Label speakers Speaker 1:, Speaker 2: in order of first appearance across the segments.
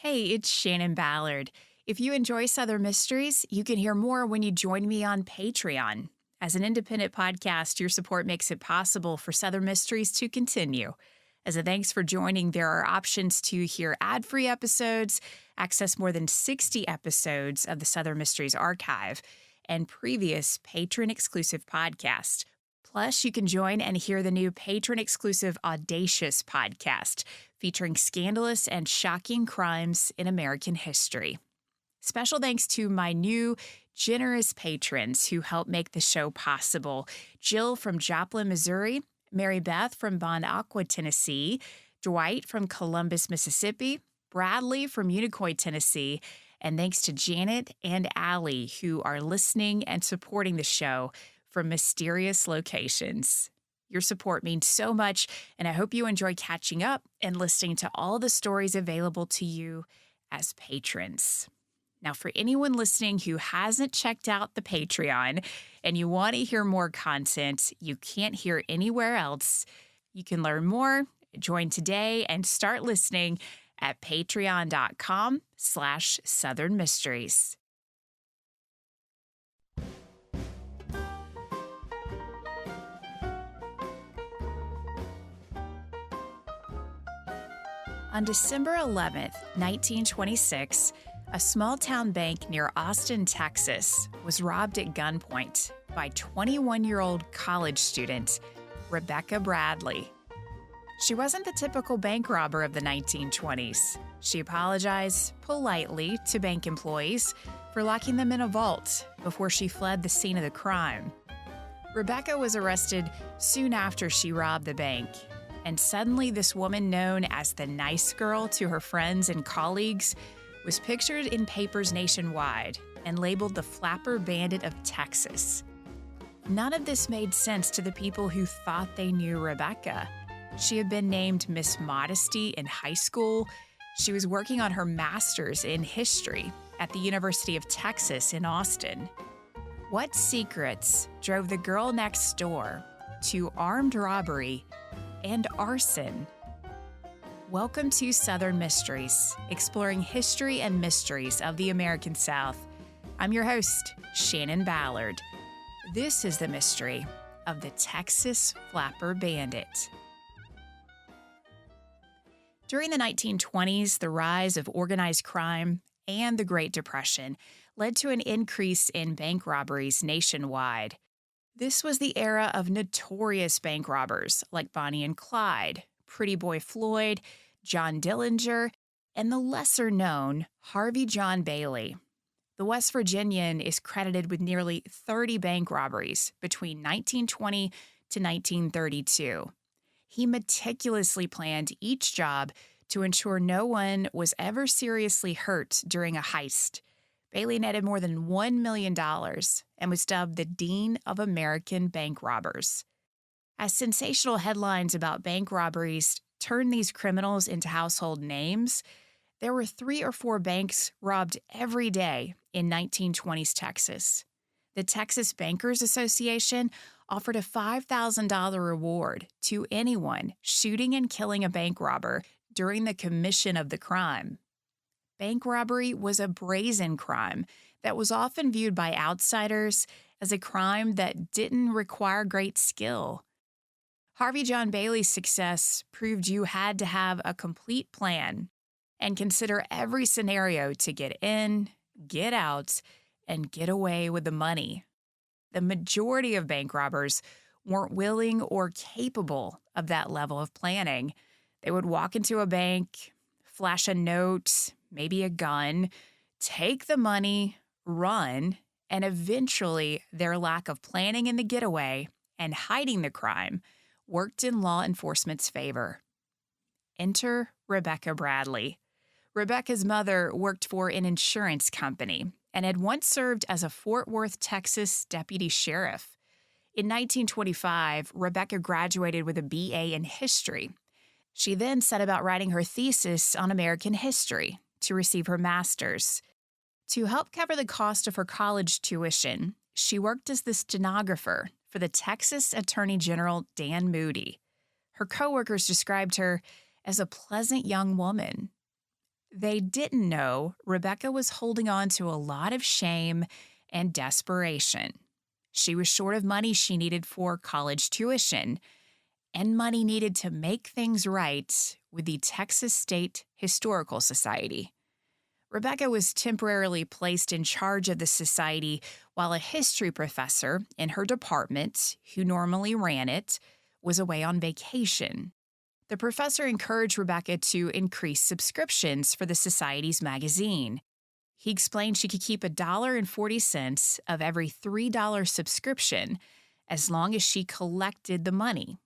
Speaker 1: Hey, it's Shannon Ballard. If you enjoy Southern Mysteries, you can hear more when you join me on Patreon. As an independent podcast, your support makes it possible for Southern Mysteries to continue. As a thanks for joining, there are options to hear ad-free episodes, access more than 60 episodes of the Southern Mysteries archive, and previous patron-exclusive podcasts. Plus, you can join and hear the new patron-exclusive Audacious podcast, featuring scandalous and shocking crimes in American history. Special thanks to my new generous patrons who help make the show possible. Jill from Joplin, Missouri, Mary Beth from Bon Aqua, Tennessee, Dwight from Columbus, Mississippi, Bradley from Unicoi, Tennessee, and thanks to Janet and Allie who are listening and supporting the show from mysterious locations. Your support means so much, and I hope you enjoy catching up and listening to all the stories available to you as patrons. Now, for anyone listening who hasn't checked out the Patreon and you want to hear more content you can't hear anywhere else, you can learn more, join today, and start listening at patreon.com/Southern Mysteries. On December 11th, 1926, a small-town bank near Austin, Texas, was robbed at gunpoint by 21-year-old college student Rebecca Bradley. She wasn't the typical bank robber of the 1920s. She apologized politely to bank employees for locking them in a vault before she fled the scene of the crime. Rebecca was arrested soon after she robbed the bank. And suddenly, this woman known as the nice girl to her friends and colleagues was pictured in papers nationwide and labeled the Flapper Bandit of Texas. None of this made sense to the people who thought they knew Rebecca. She had been named Miss Modesty in high school. She was working on her master's in history at the University of Texas in Austin. What secrets drove the girl next door to armed robbery and arson? Welcome to Southern Mysteries, exploring history and mysteries of the American South. I'm your host, Shannon Ballard. This is the mystery of the Texas Flapper Bandit. During the 1920s, the rise of organized crime and the Great Depression led to an increase in bank robberies nationwide. This was the era of notorious bank robbers like Bonnie and Clyde, Pretty Boy Floyd, John Dillinger, and the lesser-known Harvey John Bailey. The West Virginian is credited with nearly 30 bank robberies between 1920 to 1932. He meticulously planned each job to ensure no one was ever seriously hurt during a heist. Bailey netted more than $1 million and was dubbed the Dean of American Bank Robbers. As sensational headlines about bank robberies turned these criminals into household names, there were 3 or 4 banks robbed every day in 1920s Texas. The Texas Bankers Association offered a $5,000 reward to anyone shooting and killing a bank robber during the commission of the crime. Bank robbery was a brazen crime that was often viewed by outsiders as a crime that didn't require great skill. Harvey John Bailey's success proved you had to have a complete plan and consider every scenario to get in, get out, and get away with the money. The majority of bank robbers weren't willing or capable of that level of planning. They would walk into a bank, flash a note, maybe a gun, take the money, run, and eventually their lack of planning in the getaway and hiding the crime worked in law enforcement's favor. Enter Rebecca Bradley. Rebecca's mother worked for an insurance company and had once served as a Fort Worth, Texas deputy sheriff. In 1925, Rebecca graduated with a BA in history. She then set about writing her thesis on American history to receive her master's. To help cover the cost of her college tuition, she worked as the stenographer for the Texas Attorney General Dan Moody. Her coworkers described her as a pleasant young woman. They didn't know Rebecca was holding on to a lot of shame and desperation. She was short of money she needed for college tuition and money needed to make things right with the Texas State Historical Society. Rebecca was temporarily placed in charge of the society while a history professor in her department, who normally ran it, was away on vacation. The professor encouraged Rebecca to increase subscriptions for the society's magazine. He explained she could keep $1.40 of every $3 subscription as long as she collected the money.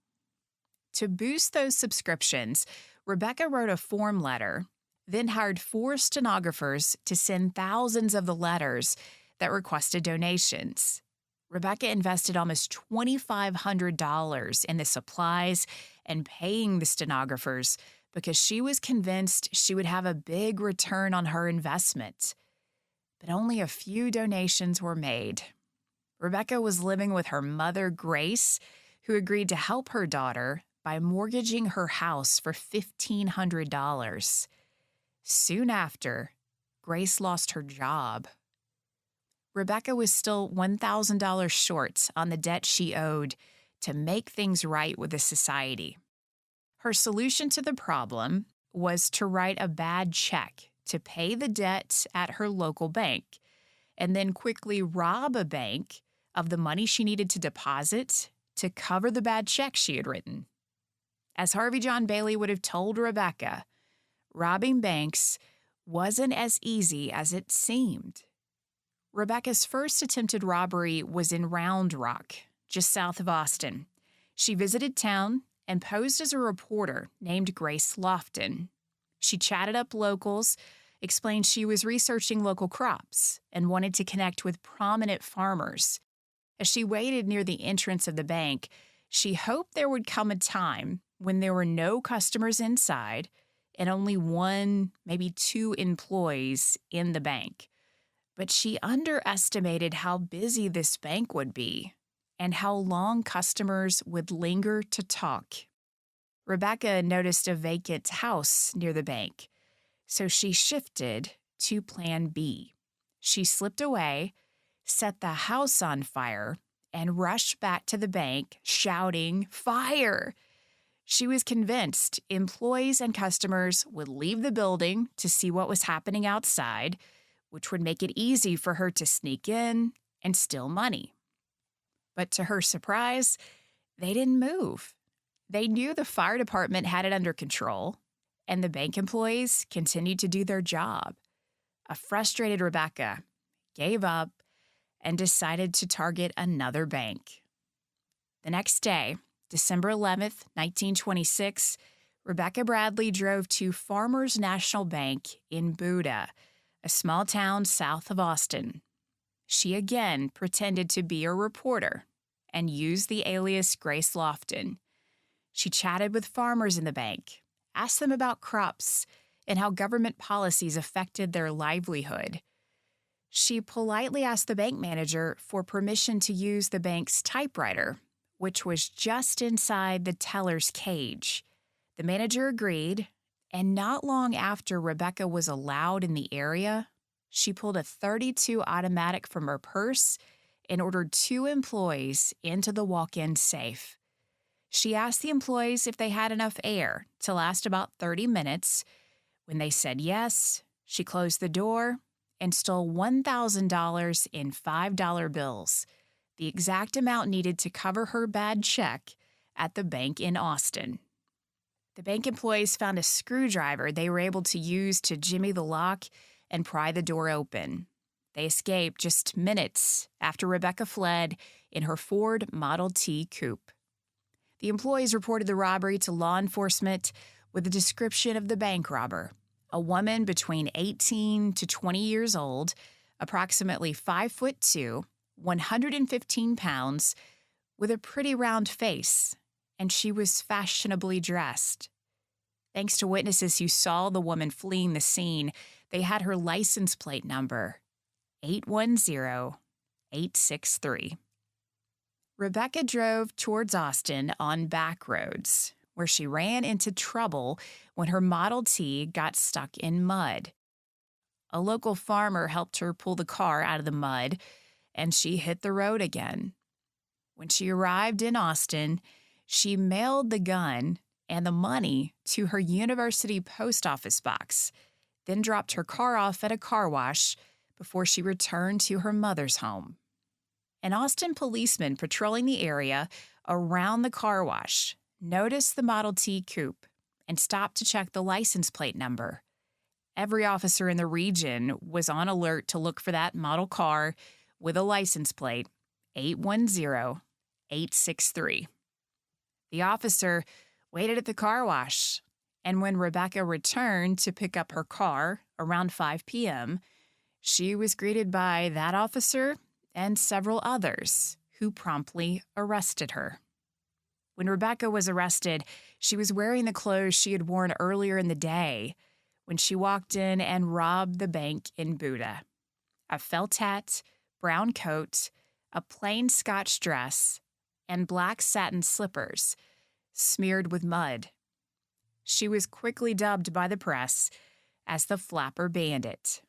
Speaker 1: To boost those subscriptions, Rebecca wrote a form letter, then hired 4 stenographers to send thousands of the letters that requested donations. Rebecca invested almost $2,500 in the supplies and paying the stenographers because she was convinced she would have a big return on her investment. But only a few donations were made. Rebecca was living with her mother, Grace, who agreed to help her daughter by mortgaging her house for $1,500. Soon after, Grace lost her job. Rebecca was still $1,000 short on the debt she owed to make things right with the society. Her solution to the problem was to write a bad check to pay the debt at her local bank, and then quickly rob a bank of the money she needed to deposit to cover the bad check she had written. As Harvey John Bailey would have told Rebecca, robbing banks wasn't as easy as it seemed. Rebecca's first attempted robbery was in Round Rock, just south of Austin. She visited town and posed as a reporter named Grace Lofton. She chatted up locals, explained she was researching local crops, and wanted to connect with prominent farmers. As she waited near the entrance of the bank, she hoped there would come a time when there were no customers inside and only 1, maybe 2 employees in the bank. But she underestimated how busy this bank would be and how long customers would linger to talk. Rebecca noticed a vacant house near the bank, so she shifted to Plan B. She slipped away, set the house on fire, and rushed back to the bank, shouting, "Fire!" She was convinced employees and customers would leave the building to see what was happening outside, which would make it easy for her to sneak in and steal money. But to her surprise, they didn't move. They knew the fire department had it under control, and the bank employees continued to do their job. A frustrated Rebecca gave up and decided to target another bank. The next day, December 11th, 1926, Rebecca Bradley drove to Farmers National Bank in Buda, a small town south of Austin. She again pretended to be a reporter and used the alias Grace Lofton. She chatted with farmers in the bank, asked them about crops and how government policies affected their livelihood. She politely asked the bank manager for permission to use the bank's typewriter, which was just inside the teller's cage. The manager agreed, and not long after Rebecca was allowed in the area, she pulled a .32 automatic from her purse and ordered 2 employees into the walk-in safe. She asked the employees if they had enough air to last about 30 minutes. When they said yes, she closed the door and stole $1,000 in $5 bills, the exact amount needed to cover her bad check at the bank in Austin. The bank employees found a screwdriver they were able to use to jimmy the lock and pry the door open. They escaped just minutes after Rebecca fled in her Ford Model T coupe. The employees reported the robbery to law enforcement with a description of the bank robber, a woman between 18 to 20 years old, approximately 5'2", 115 pounds, with a pretty round face, and she was fashionably dressed. Thanks to witnesses who saw the woman fleeing the scene, they had her license plate number, 810863. Rebecca drove towards Austin on back roads, where she ran into trouble when her Model T got stuck in mud. A local farmer helped her pull the car out of the mud, and she hit the road again. When she arrived in Austin, she mailed the gun and the money to her university post office box, then dropped her car off at a car wash before she returned to her mother's home. An Austin policeman patrolling the area around the car wash noticed the Model T coupe and stopped to check the license plate number. Every officer in the region was on alert to look for that model car with a license plate 810863. The officer waited at the car wash, and when Rebecca returned to pick up her car around 5 p.m., she was greeted by that officer and several others who promptly arrested her. When Rebecca was arrested, she was wearing the clothes she had worn earlier in the day when she walked in and robbed the bank in Buda. A felt hat, brown coat, a plain Scotch dress, and black satin slippers smeared with mud. She was quickly dubbed by the press as the Flapper Bandit.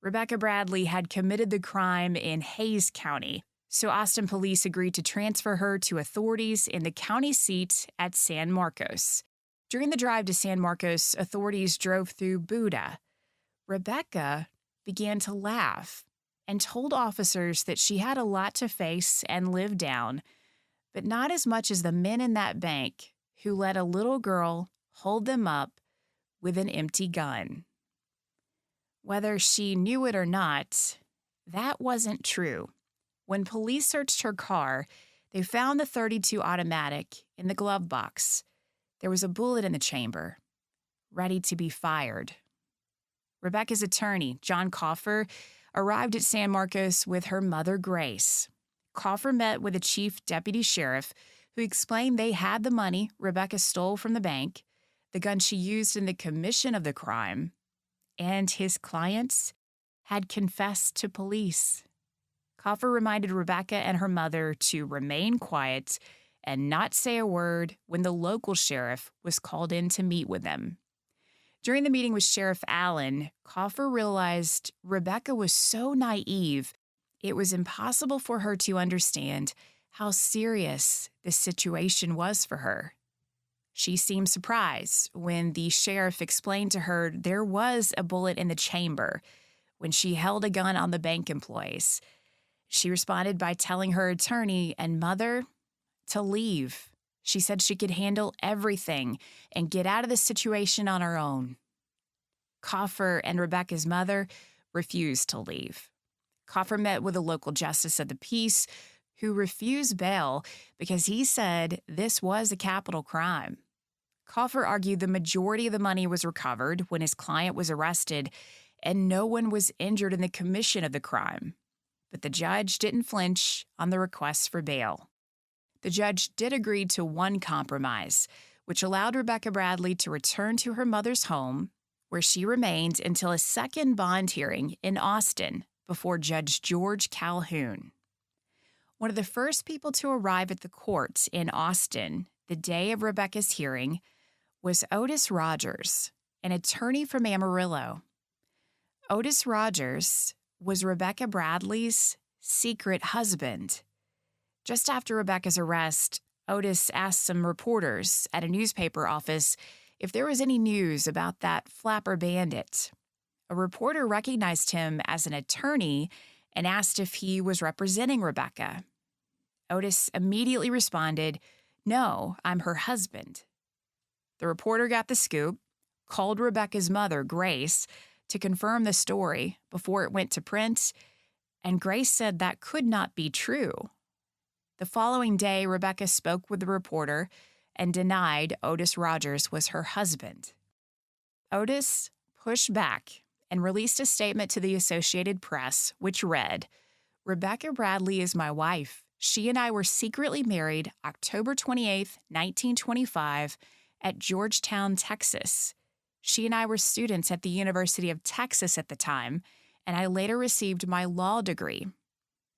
Speaker 1: Rebecca Bradley had committed the crime in Hays County, so Austin police agreed to transfer her to authorities in the county seat at San Marcos. During the drive to San Marcos, authorities drove through Buda. Rebecca began to laugh and told officers that she had a lot to face and live down, but not as much as the men in that bank who let a little girl hold them up with an empty gun. Whether she knew it or not, that wasn't true. When police searched her car, they found the .32 automatic in the glove box. There was a bullet in the chamber, ready to be fired. Rebecca's attorney, John Coffer, arrived at San Marcos with her mother, Grace. Coffer met with a chief deputy sheriff who explained they had the money Rebecca stole from the bank, the gun she used in the commission of the crime, and his clients had confessed to police. Coffer reminded Rebecca and her mother to remain quiet and not say a word when the local sheriff was called in to meet with them. During the meeting with Sheriff Allen, Coffer realized Rebecca was so naive, it was impossible for her to understand how serious this situation was for her. She seemed surprised when the sheriff explained to her there was a bullet in the chamber when she held a gun on the bank employees. She responded by telling her attorney and mother to leave. She said she could handle everything and get out of the situation on her own. Coffer and Rebecca's mother refused to leave. Coffer met with a local justice of the peace who refused bail because he said this was a capital crime. Coffer argued the majority of the money was recovered when his client was arrested and no one was injured in the commission of the crime. But the judge didn't flinch on the request for bail. The judge did agree to one compromise, which allowed Rebecca Bradley to return to her mother's home, where she remained until a second bond hearing in Austin before Judge George Calhoun. One of the first people to arrive at the court in Austin the day of Rebecca's hearing was Otis Rogers, an attorney from Amarillo. Otis Rogers was Rebecca Bradley's secret husband. Just after Rebecca's arrest, Otis asked some reporters at a newspaper office if there was any news about that Flapper Bandit. A reporter recognized him as an attorney and asked if he was representing Rebecca. Otis immediately responded, "No, I'm her husband." The reporter got the scoop, called Rebecca's mother, Grace, to confirm the story before it went to print, and Grace said that could not be true. The following day, Rebecca spoke with the reporter and denied Otis Rogers was her husband. Otis pushed back and released a statement to the Associated Press, which read, "Rebecca Bradley is my wife. She and I were secretly married October 28, 1925, at Georgetown, Texas. She and I were students at the University of Texas at the time, and I later received my law degree.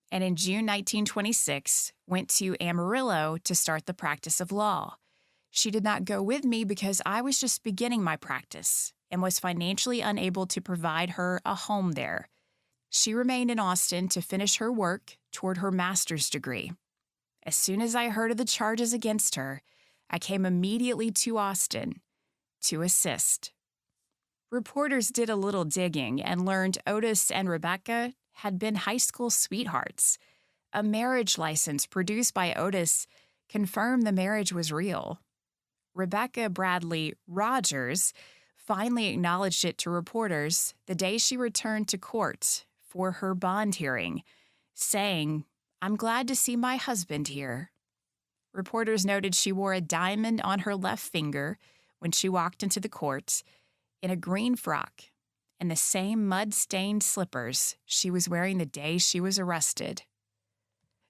Speaker 1: And in June 1926, went to Amarillo to start the practice of law. She did not go with me because I was just beginning my practice and was financially unable to provide her a home there. She remained in Austin to finish her work toward her master's degree. As soon as I heard of the charges against her, I came immediately to Austin to assist. Reporters did a little digging and learned Otis and Rebecca had been high school sweethearts. A marriage license produced by Otis confirmed the marriage was real. Rebecca Bradley Rogers finally acknowledged it to reporters the day she returned to court for her bond hearing, saying, "I'm glad to see my husband here." Reporters noted she wore a diamond on her left finger when she walked into the court, in a green frock, and the same mud-stained slippers she was wearing the day she was arrested.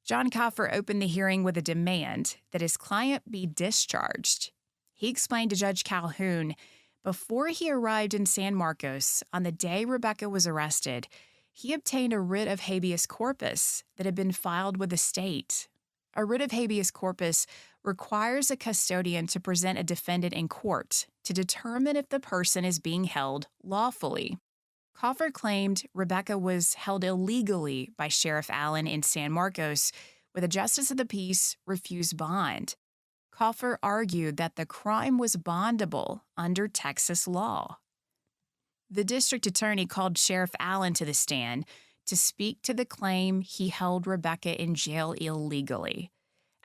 Speaker 1: John Coffer opened the hearing with a demand that his client be discharged. He explained to Judge Calhoun, before he arrived in San Marcos on the day Rebecca was arrested, he obtained a writ of habeas corpus that had been filed with the state. A writ of habeas corpus requires a custodian to present a defendant in court to determine if the person is being held lawfully. Coffer claimed Rebecca was held illegally by Sheriff Allen in San Marcos, where the Justice of the Peace refused bond. Coffer argued that the crime was bondable under Texas law. The district attorney called Sheriff Allen to the stand to speak to the claim he held Rebecca in jail illegally.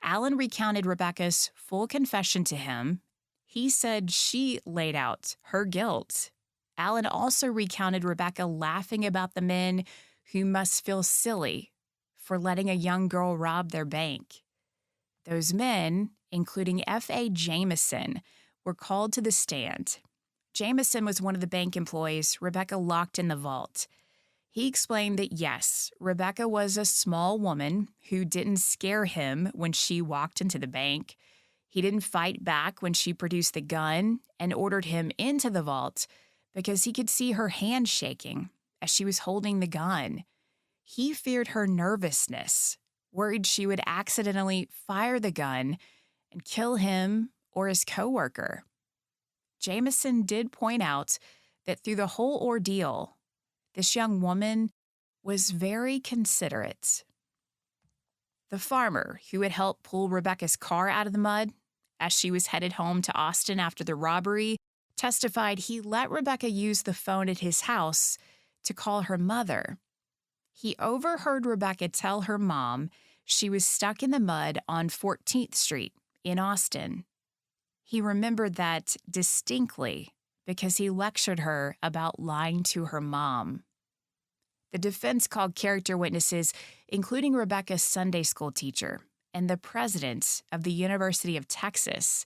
Speaker 1: Allen recounted Rebecca's full confession to him. He said she laid out her guilt. Allen also recounted Rebecca laughing about the men who must feel silly for letting a young girl rob their bank. Those men, including F.A. Jameson, were called to the stand. Jameson was one of the bank employees Rebecca locked in the vault. He explained that, yes, Rebecca was a small woman who didn't scare him when she walked into the bank. He didn't fight back when she produced the gun and ordered him into the vault because he could see her hand shaking as she was holding the gun. He feared her nervousness, worried she would accidentally fire the gun and kill him or his coworker. Jameson did point out that through the whole ordeal, this young woman was very considerate. The farmer who had helped pull Rebecca's car out of the mud as she was headed home to Austin after the robbery testified he let Rebecca use the phone at his house to call her mother. He overheard Rebecca tell her mom she was stuck in the mud on 14th Street in Austin. He remembered that distinctly because he lectured her about lying to her mom. The defense called character witnesses, including Rebecca's Sunday school teacher and the president of the University of Texas.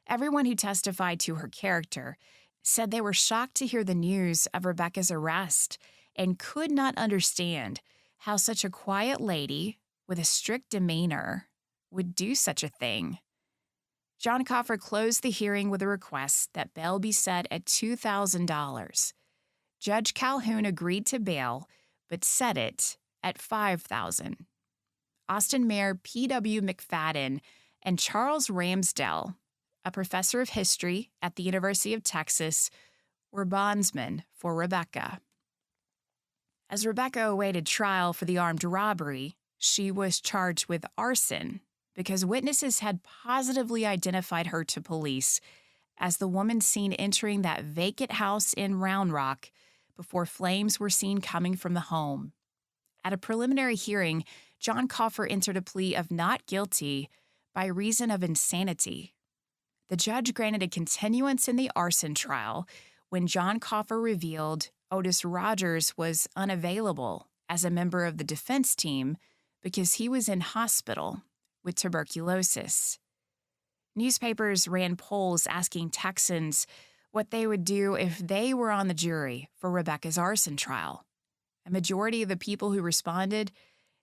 Speaker 1: Everyone who testified to her character said they were shocked to hear the news of Rebecca's arrest and could not understand how such a quiet lady with a strict demeanor would do such a thing. John Coffer closed the hearing with a request that bail be set at $2,000. Judge Calhoun agreed to bail, but set it at $5,000. Austin Mayor P.W. McFadden and Charles Ramsdell, a professor of history at the University of Texas, were bondsmen for Rebecca. As Rebecca awaited trial for the armed robbery, she was charged with arson because witnesses had positively identified her to police as the woman seen entering that vacant house in Round Rock before flames were seen coming from the home. At a preliminary hearing, John Coffer entered a plea of not guilty by reason of insanity. The judge granted a continuance in the arson trial when John Coffer revealed Otis Rogers was unavailable as a member of the defense team because he was in hospital with tuberculosis. Newspapers ran polls asking Texans what they would do if they were on the jury for Rebecca's arson trial. A majority of the people who responded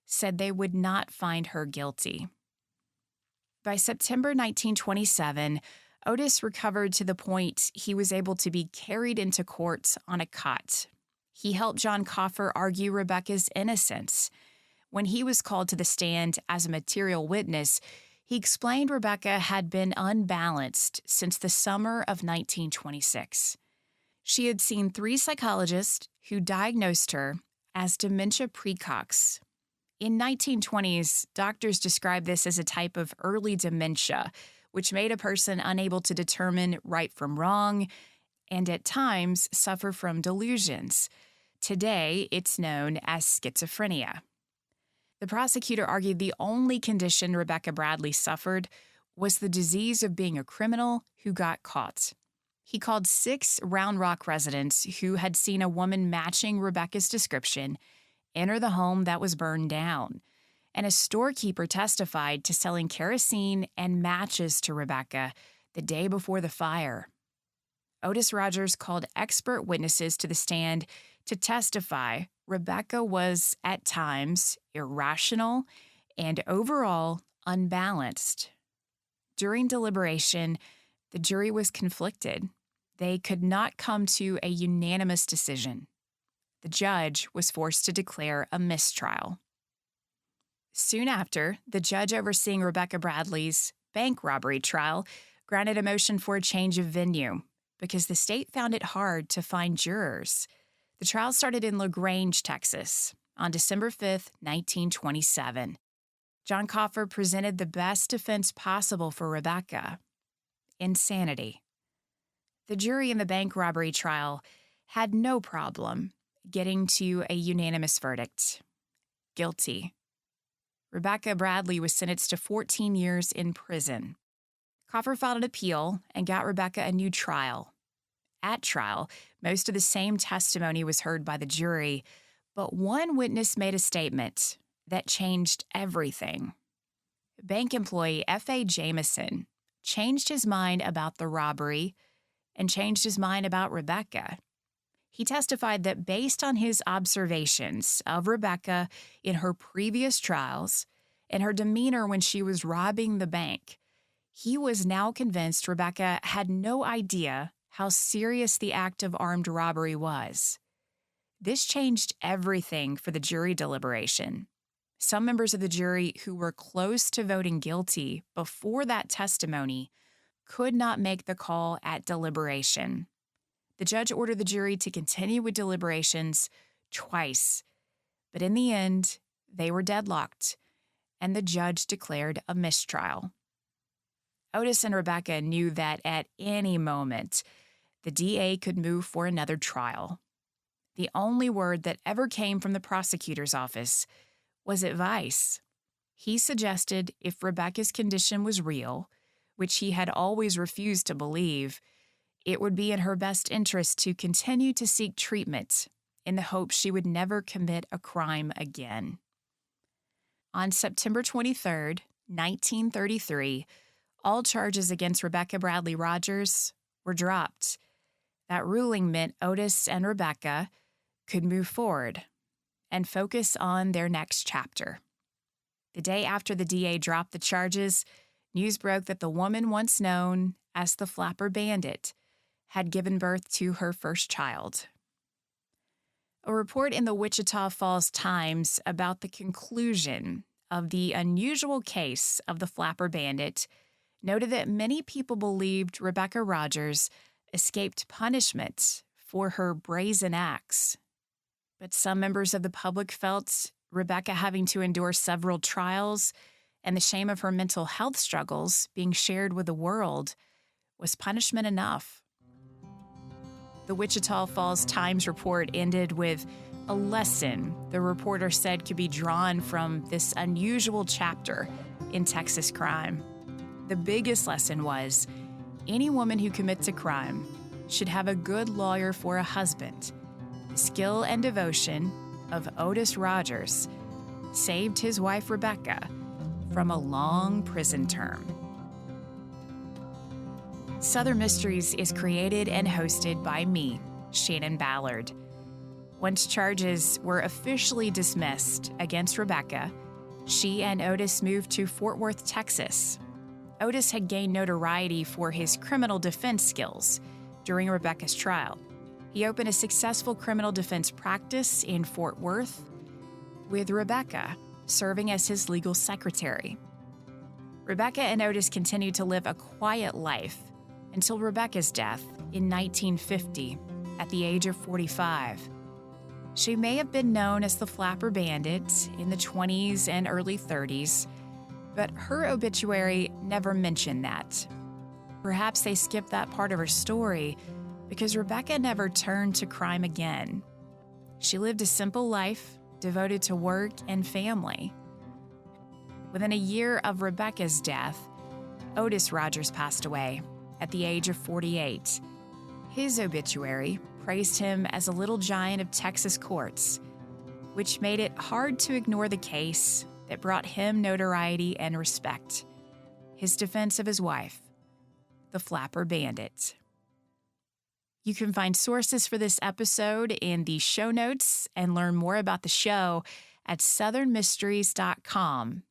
Speaker 1: said they would not find her guilty. By September 1927, Otis recovered to the point he was able to be carried into court on a cot. He helped John Coffer argue Rebecca's innocence. When he was called to the stand as a material witness, He explained Rebecca had been unbalanced since the summer of 1926. She had seen 3 psychologists who diagnosed her as dementia precox. In 1920s, doctors described this as a type of early dementia, which made a person unable to determine right from wrong and at times suffer from delusions. Today, it's known as schizophrenia. The prosecutor argued the only condition Rebecca Bradley suffered was the disease of being a criminal who got caught. He called 6 Round Rock residents who had seen a woman matching Rebecca's description enter the home that was burned down, and a storekeeper testified to selling kerosene and matches to Rebecca the day before the fire. Otis Rogers called expert witnesses to the stand to testify Rebecca was, at times, irrational and overall unbalanced. During deliberation, the jury was conflicted. They could not come to a unanimous decision. The judge was forced to declare a mistrial. Soon after, the judge overseeing Rebecca Bradley's bank robbery trial granted a motion for a change of venue because the state found it hard to find jurors. The trial started in LaGrange, Texas, on December 5, 1927. John Coffer presented the best defense possible for Rebecca: insanity. The jury in the bank robbery trial had no problem getting to a unanimous verdict: guilty. Rebecca Bradley was sentenced to 14 years in prison. Coffer filed an appeal and got Rebecca a new trial. At trial, most of the same testimony was heard by the jury, but one witness made a statement that changed everything. Bank employee F.A. Jameson changed his mind about the robbery and changed his mind about Rebecca. He testified that based on his observations of Rebecca in her previous trials and her demeanor when she was robbing the bank, he was now convinced Rebecca had no idea how serious the act of armed robbery was. This changed everything for the jury deliberation. Some members of the jury who were close to voting guilty before that testimony could not make the call at deliberation. The judge ordered the jury to continue with deliberations twice, but in the end, they were deadlocked, and the judge declared a mistrial. Otis and Rebecca knew that at any moment, the DA could move for another trial. The only word that ever came from the prosecutor's office was advice. He suggested if Rebecca's condition was real, which he had always refused to believe, it would be in her best interest to continue to seek treatment in the hope she would never commit a crime again. On September 23, 1933, all charges against Rebecca Bradley Rogers were dropped. That ruling meant Otis and Rebecca could move forward and focus on their next chapter. The day after the DA dropped the charges, news broke that the woman once known as the Flapper Bandit had given birth to her first child. A report in the Wichita Falls Times about the conclusion of the unusual case of the Flapper Bandit noted that many people believed Rebecca Rogers escaped punishment for her brazen acts. But some members of the public felt Rebecca having to endure several trials and the shame of her mental health struggles being shared with the world was punishment enough. The Wichita Falls Times report ended with a lesson the reporter said could be drawn from this unusual chapter in Texas crime. The biggest lesson was any woman who commits a crime should have a good lawyer for a husband. The skill and devotion of Otis Rogers saved his wife Rebecca from a long prison term. Southern Mysteries is created and hosted by me, Shannon Ballard. Once charges were officially dismissed against Rebecca, she and Otis moved to Fort Worth, Texas. Otis had gained notoriety for his criminal defense skills during Rebecca's trial. He opened a successful criminal defense practice in Fort Worth, with Rebecca serving as his legal secretary. Rebecca and Otis continued to live a quiet life until Rebecca's death in 1950 at the age of 45. She may have been known as the Flapper Bandit in the 20s and early 30s, but her obituary never mentioned that. Perhaps they skipped that part of her story because Rebecca never turned to crime again. She lived a simple life devoted to work and family. Within a year of Rebecca's death, Otis Rogers passed away at the age of 48. His obituary praised him as a little giant of Texas courts, which made it hard to ignore the case that brought him notoriety and respect: his defense of his wife, the Flapper Bandit. You can find sources for this episode in the show notes and learn more about the show at southernmysteries.com.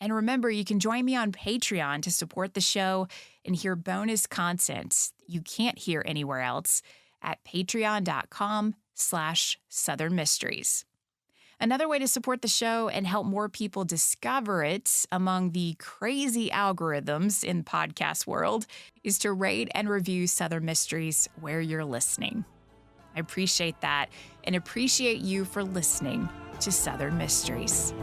Speaker 1: And remember, you can join me on Patreon to support the show and hear bonus content you can't hear anywhere else at patreon.com/southernmysteries. Another way to support the show and help more people discover it among the crazy algorithms in the podcast world is to rate and review Southern Mysteries where you're listening. I appreciate that and appreciate you for listening to Southern Mysteries.